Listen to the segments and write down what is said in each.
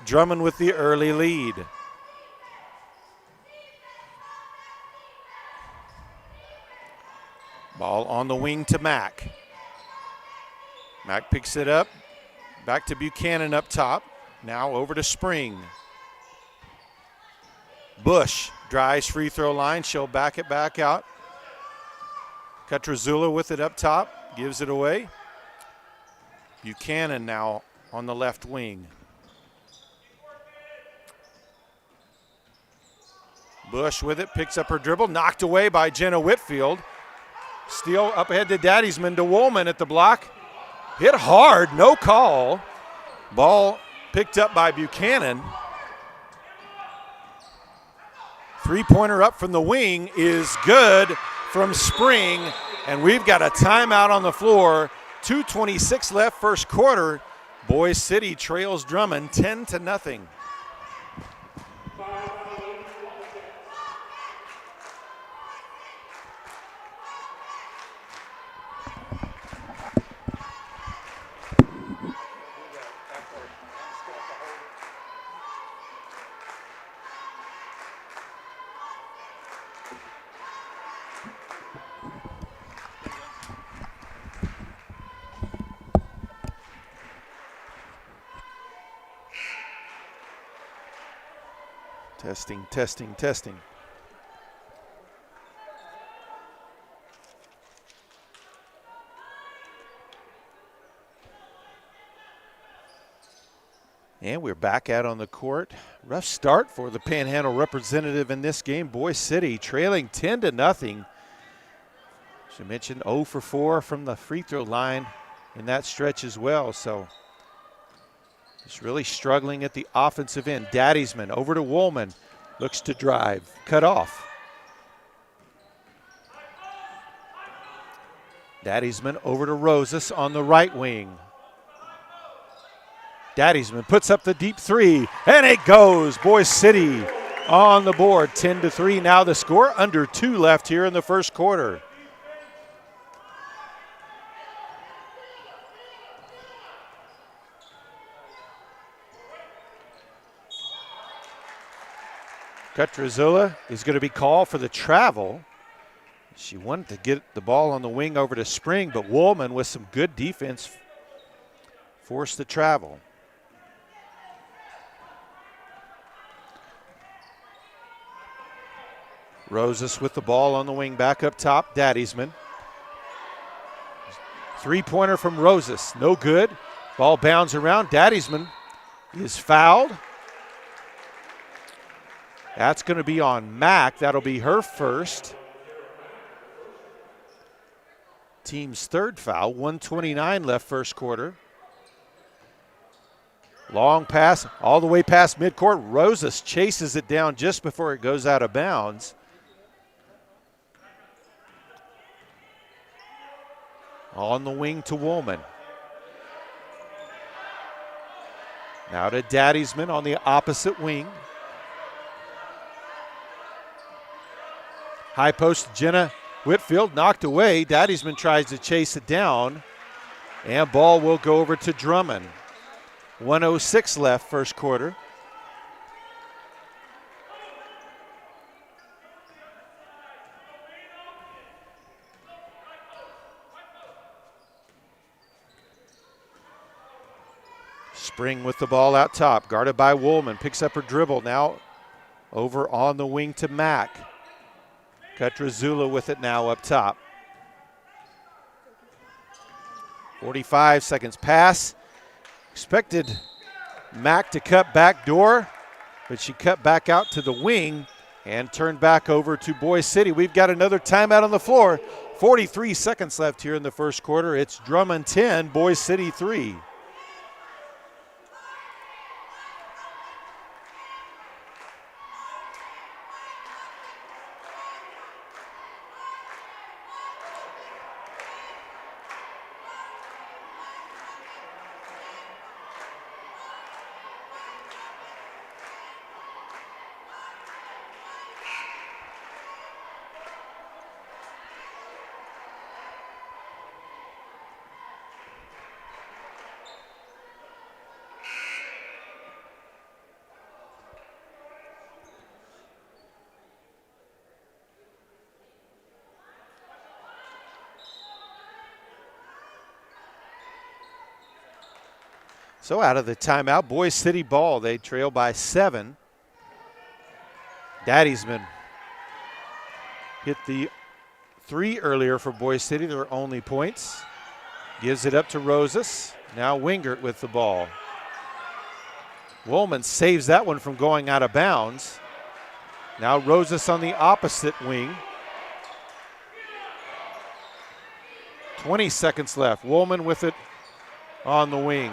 Drummond with the early lead. Ball on the wing to Mack. Mack picks it up. Back to Buchanan up top. Now over to Spring. Bush drives free throw line. She'll back it back out. Cutrazula with it up top. Gives it away. Buchanan now on the left wing. Bush with it. Picks up her dribble. Knocked away by Jenna Whitfield. Steal up ahead to Daddiesman, to Woolman at the block. Hit hard, no call. Ball picked up by Buchanan. Three-pointer up from the wing is good from Spring, and we've got a timeout on the floor. 2:26 left first quarter. Boys City trails Drummond 10-0. Testing, testing, testing. And we're back out on the court. Rough start for the Panhandle representative in this game. Boys City trailing 10-0. As I mentioned, 0 for 4 from the free throw line in that stretch as well. So just really struggling at the offensive end. Daddiesman over to Woolman. Looks to drive. Cut off. Daddiesman over to Rosas on the right wing. Daddiesman puts up the deep three, and it goes. Boys City on the board. 10-3 now the score. Under 2 left here in the first quarter. Cutrazilla is going to be called for the travel. She wanted to get the ball on the wing over to Spring, but Woolman with some good defense forced the travel. Rosas with the ball on the wing back up top. Daddiesman. Three-pointer from Rosas. No good. Ball bounds around. Daddiesman is fouled. That's going to be on Mack. That'll be her first. Team's third foul. 1:29 left first quarter. Long pass all the way past midcourt. Rosas chases it down just before it goes out of bounds. On the wing to Woolman. Now to Daddiesman on the opposite wing. High post, Jenna Whitfield knocked away. Daddiesman tries to chase it down, and ball will go over to Drummond. 1:06 left first quarter. Spring with the ball out top, guarded by Woolman. Picks up her dribble, now over on the wing to Mack. Cutrazula with it now up top. 45 seconds pass. Expected Mack to cut back door, but she cut back out to the wing and turned back over to Boys City. We've got another timeout on the floor. 43 seconds left here in the first quarter. It's Drummond 10, Boys City 3. So out of the timeout, Boys City ball. They trail by 7. Daddysman hit the 3 earlier for Boys City, their only points. Gives it up to Rosas. Now Wingert with the ball. Woolman saves that one from going out of bounds. Now Rosas on the opposite wing. 20 seconds left. Woolman with it on the wing.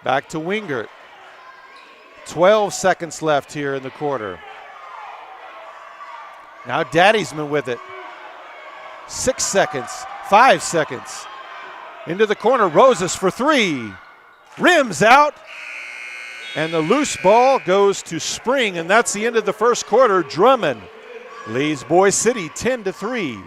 Back to Wingert. 12 seconds left here in the quarter. Now Daddysman with it. 6 seconds, 5 seconds. Into the corner, Rosas for 3. Rims out. And the loose ball goes to Spring, and that's the end of the first quarter. Drummond leads Boys City 10-3.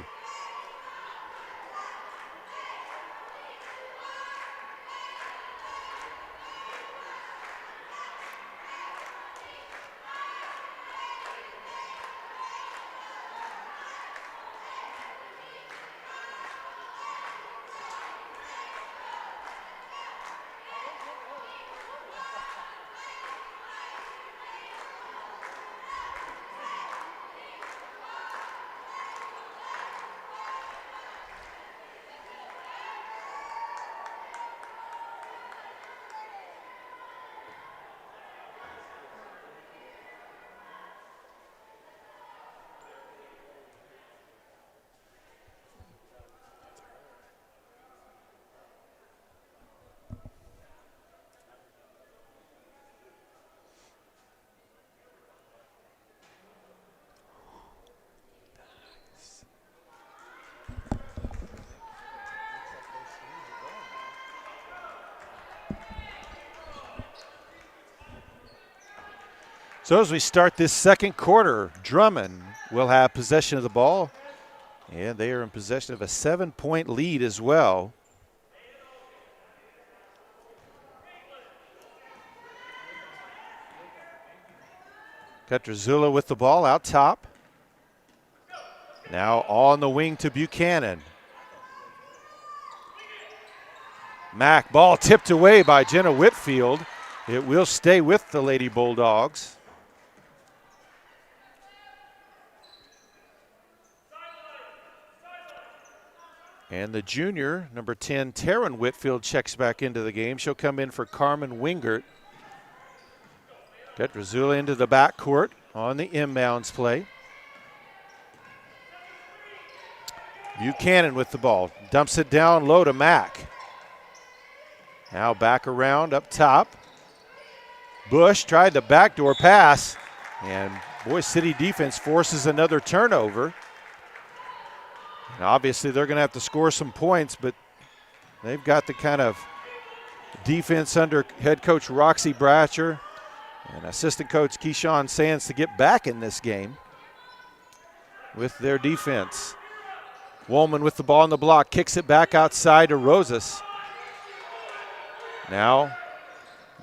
So as we start this second quarter, Drummond will have possession of the ball, and they are in possession of a 7-point lead as well. Cutrazula with the ball out top. Now on the wing to Buchanan. Mack, ball tipped away by Jenna Whitfield. It will stay with the Lady Bulldogs. And the junior, number 10, Taryn Whitfield, checks back into the game. She'll come in for Carmen Wingert. Cutrazula into the backcourt on the inbounds play. Buchanan with the ball. Dumps it down low to Mack. Now back around up top. Bush tried the backdoor pass, and Boys City defense forces another turnover. And obviously they're going to have to score some points, but they've got the kind of defense under head coach Roxy Bratcher and assistant coach Keyshawn Sands to get back in this game with their defense. Woolman with the ball on the block, kicks it back outside to Rosas. Now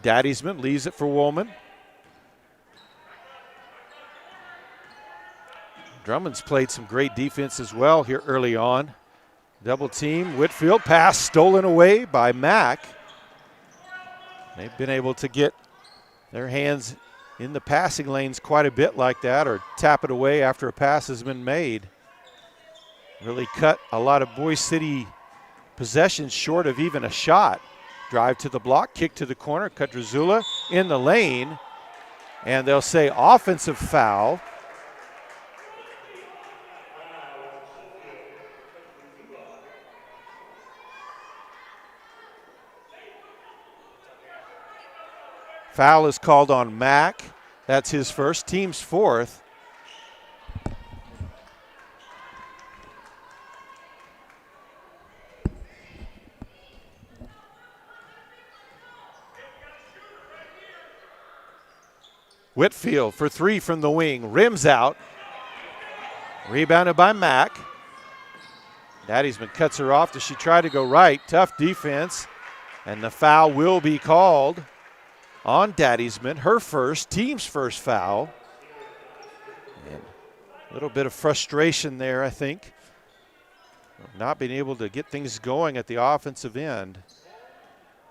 Daddysman leaves it for Woolman. Drummond's played some great defense as well here early on. Double team, Whitfield, pass stolen away by Mack. They've been able to get their hands in the passing lanes quite a bit like that, or tap it away after a pass has been made. Really cut a lot of Boys City possessions short of even a shot. Drive to the block, kick to the corner, Cutrazula in the lane, and they'll say offensive foul. Foul is called on Mack. That's his first, team's fourth. Whitfield for 3 from the wing, rims out. Rebounded by Mack. Daddysman cuts her off. Does she try to go right? Tough defense. And the foul will be called on Daddysman, her first, team's first foul. And a little bit of frustration there, I think, not being able to get things going at the offensive end.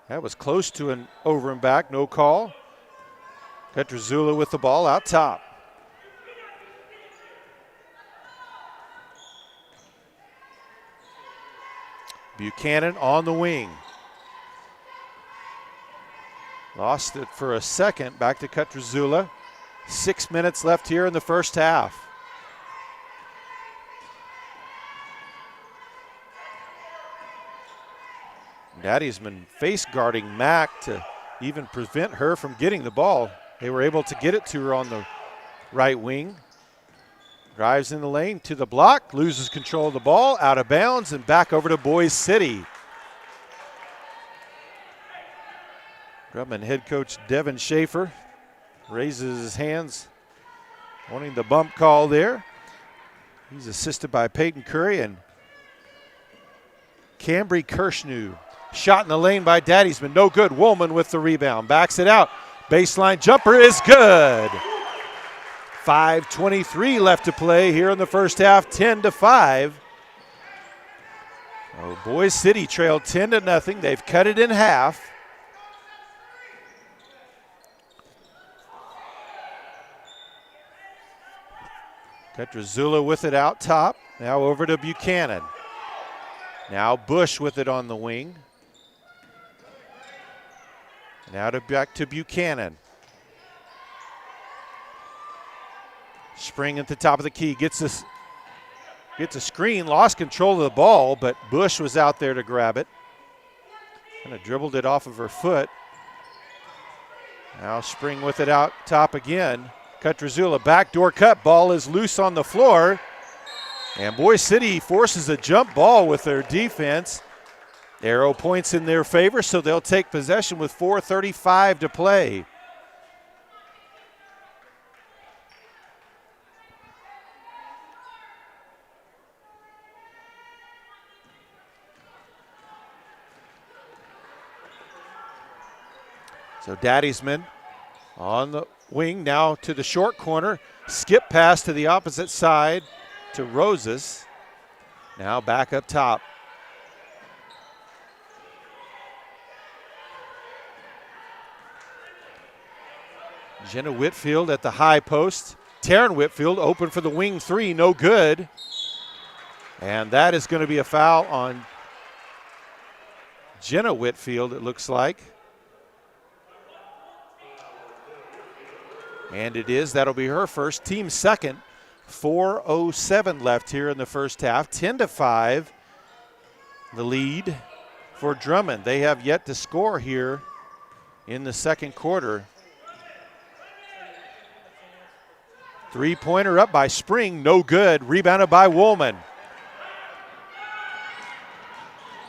That was close to an over and back, no call. Petrozula with the ball out top. Buchanan on the wing. Lost it for a second, back to Petrozula. 6 minutes left here in the first half. Daddiesman face guarding Mack to even prevent her from getting the ball. They were able to get it to her on the right wing. Drives in the lane to the block, loses control of the ball, out of bounds, and back over to Boys City. Drummond head coach Devin Schaefer raises his hands, wanting the bump call there. He's assisted by Peyton Curry and Cambry Kirschnew. Shot in the lane by Daddiesman, no good. Woolman with the rebound, backs it out. Baseline jumper is good. 5:23 left to play here in the first half, 10-5. Oh, Boys City trailed 10-0. They've cut it in half. Petrozula with it out top. Now over to Buchanan. Now Bush with it on the wing. Now back to Buchanan. Spring at the top of the key, gets a screen, lost control of the ball, but Bush was out there to grab it. Kind of dribbled it off of her foot. Now Spring with it out top again. Petrozula backdoor cut, ball is loose on the floor. And Boys City forces a jump ball with their defense. Arrow points in their favor, so they'll take possession with 4:35 to play. So Daddiesman on the wing now to the short corner. Skip pass to the opposite side to Rosas. Now back up top. Jenna Whitfield at the high post. Taryn Whitfield open for the wing three, no good. And that is going to be a foul on Jenna Whitfield, it looks like. And it is. That'll be her first, team second. 4:07 left here in the first half. 10-5, the lead for Drummond. They have yet to score here in the second quarter. Three-pointer up by Spring, no good. Rebounded by Woolman.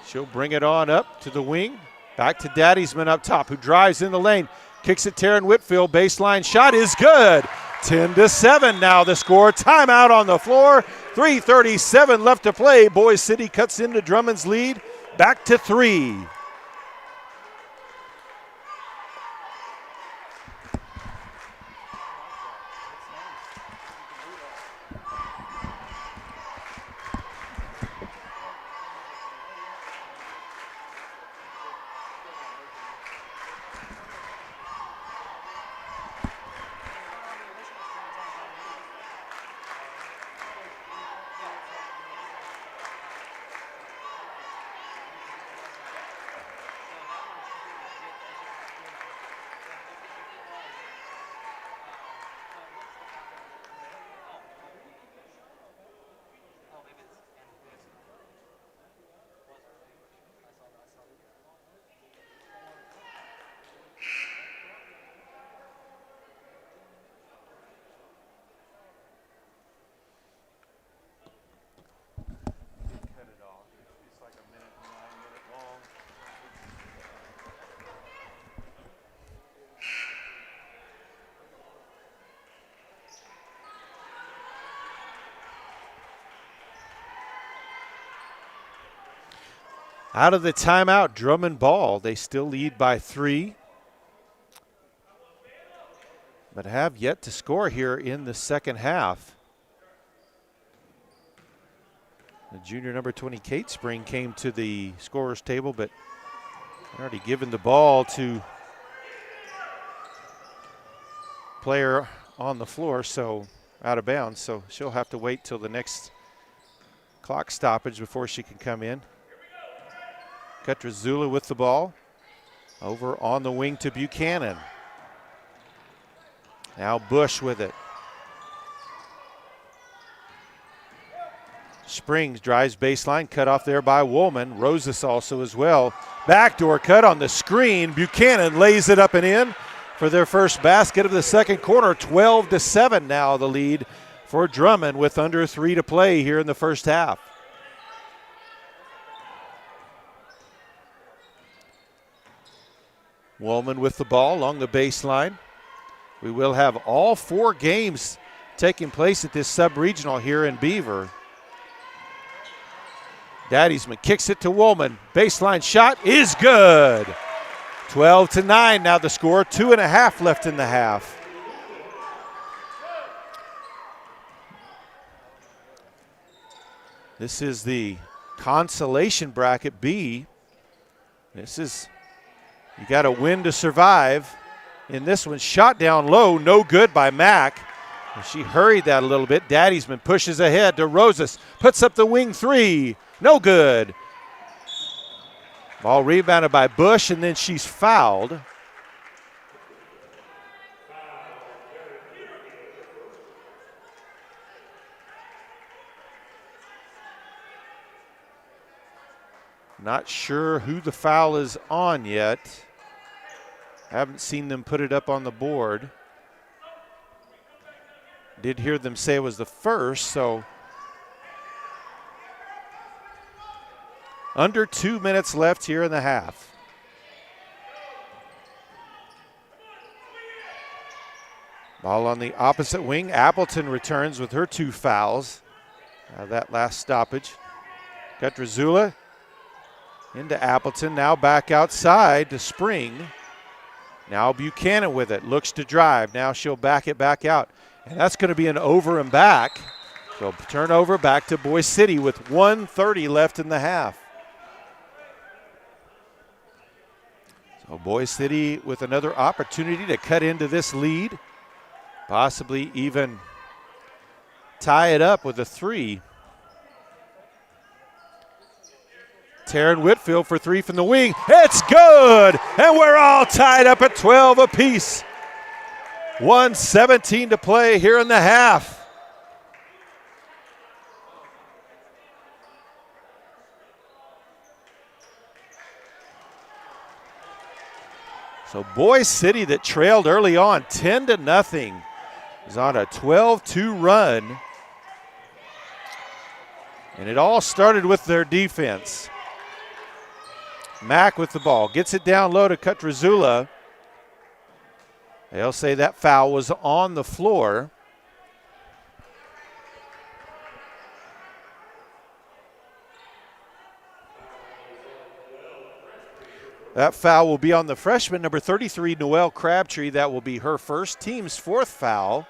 She'll bring it on up to the wing. Back to Daddiesman up top, who drives in the lane. Kicks it Taryn Whitfield, baseline shot is good. 10-7 now the score. Timeout on the floor. 3:37 left to play. Boys City cuts into Drummond's lead. Back to 3. Out of the timeout, Drummond ball. They still lead by 3, but have yet to score here in the second half. The junior number 20, Kate Spring, came to the scorer's table, but Already given the ball to player on the floor, so out of bounds. So she'll have to wait till the next clock stoppage before she can come in. Kutrezula with the ball. Over on the wing to Buchanan. Now Bush with it. Springs drives baseline, cut off there by Woolman. Rosas also as well. Backdoor cut on the screen. Buchanan lays it up and in for their first basket of the second quarter. 12-7 now the lead for Drummond with under 3 to play here in the first half. Woolman with the ball along the baseline. We will have all 4 games taking place at this sub-regional here in Beaver. Daddiesman kicks it to Woolman. Baseline shot is good. 12-9 now the score. 2.5 left in the half. This is the consolation bracket B. This is, you got to win to survive. In this one, shot down low, no good by Mack. She hurried that a little bit. Daddiesman pushes ahead to Rosas. Puts up the wing 3. No good. Ball rebounded by Bush, and then she's fouled. Not sure who the foul is on yet. Haven't seen them put it up on the board. Did hear them say it was the first, so under 2 minutes left here in the half. Ball on the opposite wing. Appleton returns with her 2 fouls. That last stoppage. Kutrezula into Appleton. Now back outside to Spring. Now Buchanan with it. Looks to drive. Now she'll back it back out. And that's going to be an over and back. So turnover back to Boise City with 1:30 left in the half. So Boise City with another opportunity to cut into this lead. Possibly even tie it up with a 3. Taryn Whitfield for 3 from the wing. It's good! And we're all tied up at 12 apiece. 1:17 to play here in the half. So Boise City that trailed early on 10-0 is on a 12-2 run. And it all started with their defense. Mack with the ball, gets it down low to Kutrezula. They'll say that foul was on the floor. That foul will be on the freshman, number 33, Noelle Crabtree. That will be her first, team's 4th foul.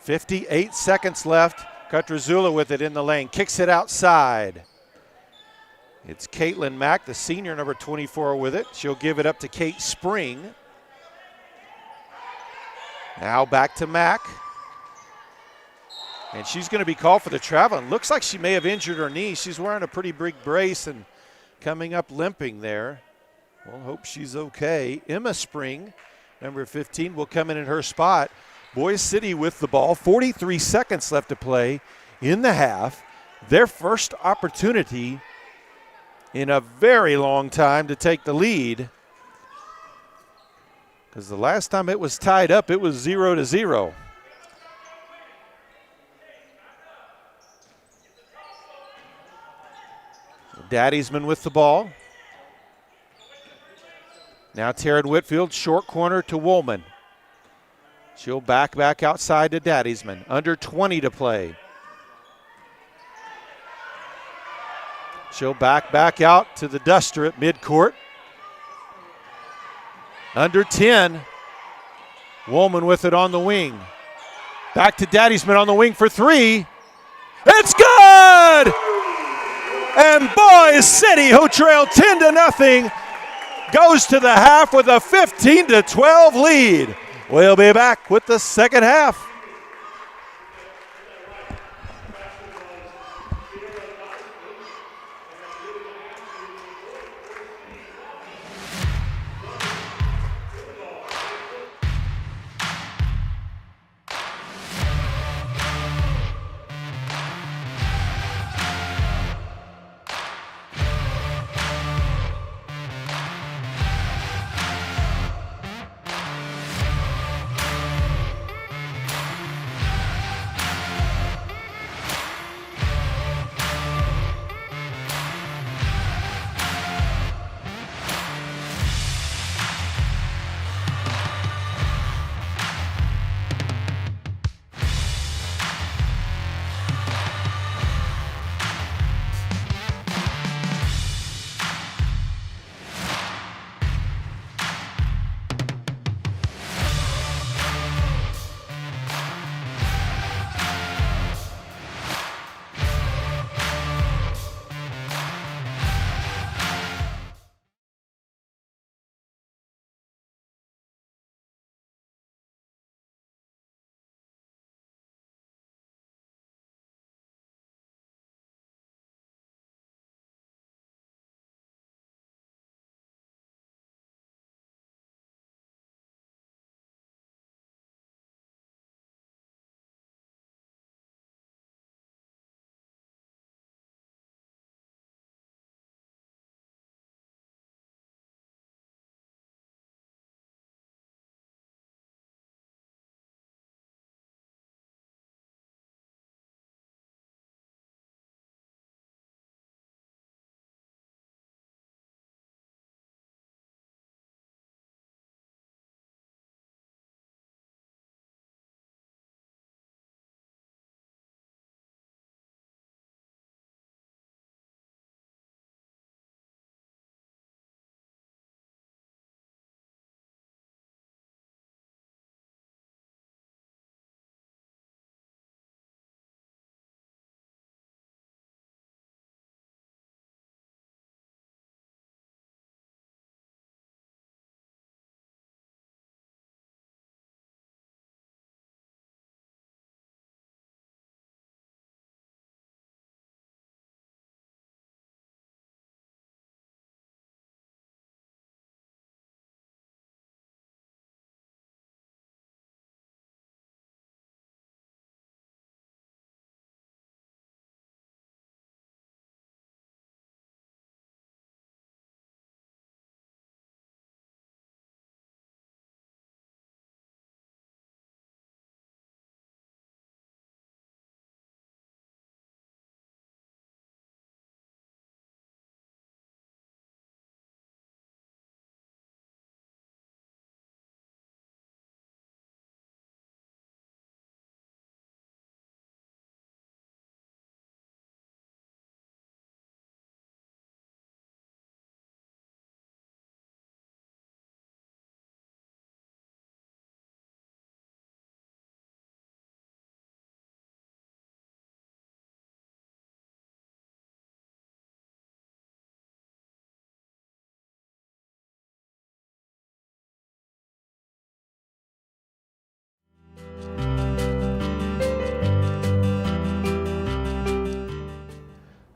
58 seconds left. Kutrezula with it in the lane, kicks it outside. It's Caitlin Mack, the senior, number 24, with it. She'll give it up to Kate Spring. Now back to Mack. And she's going to be called for the travel. And looks like she may have injured her knee. She's wearing a pretty big brace and coming up limping there. We'll hope she's okay. Emma Spring, number 15, will come in her spot. Boise City with the ball. 43 seconds left to play in the half. Their first opportunity in a very long time to take the lead. Because the last time it was tied up, it was 0-0. Daddiesman with the ball. Now Taryn Whitfield, short corner to Woolman. She'll back outside to Daddiesman. Under 20 to play. She'll back out to the Duster at midcourt. Under 10. Woolman with it on the wing. Back to Daddiesman on the wing for 3. It's good! And Boys City, who trailed 10-0, goes to the half with a 15-12 lead. We'll be back with the second half.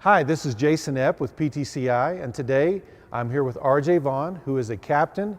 Hi, this is Jason Epp with PTCI, and today I'm here with RJ Vaughn, who is a captain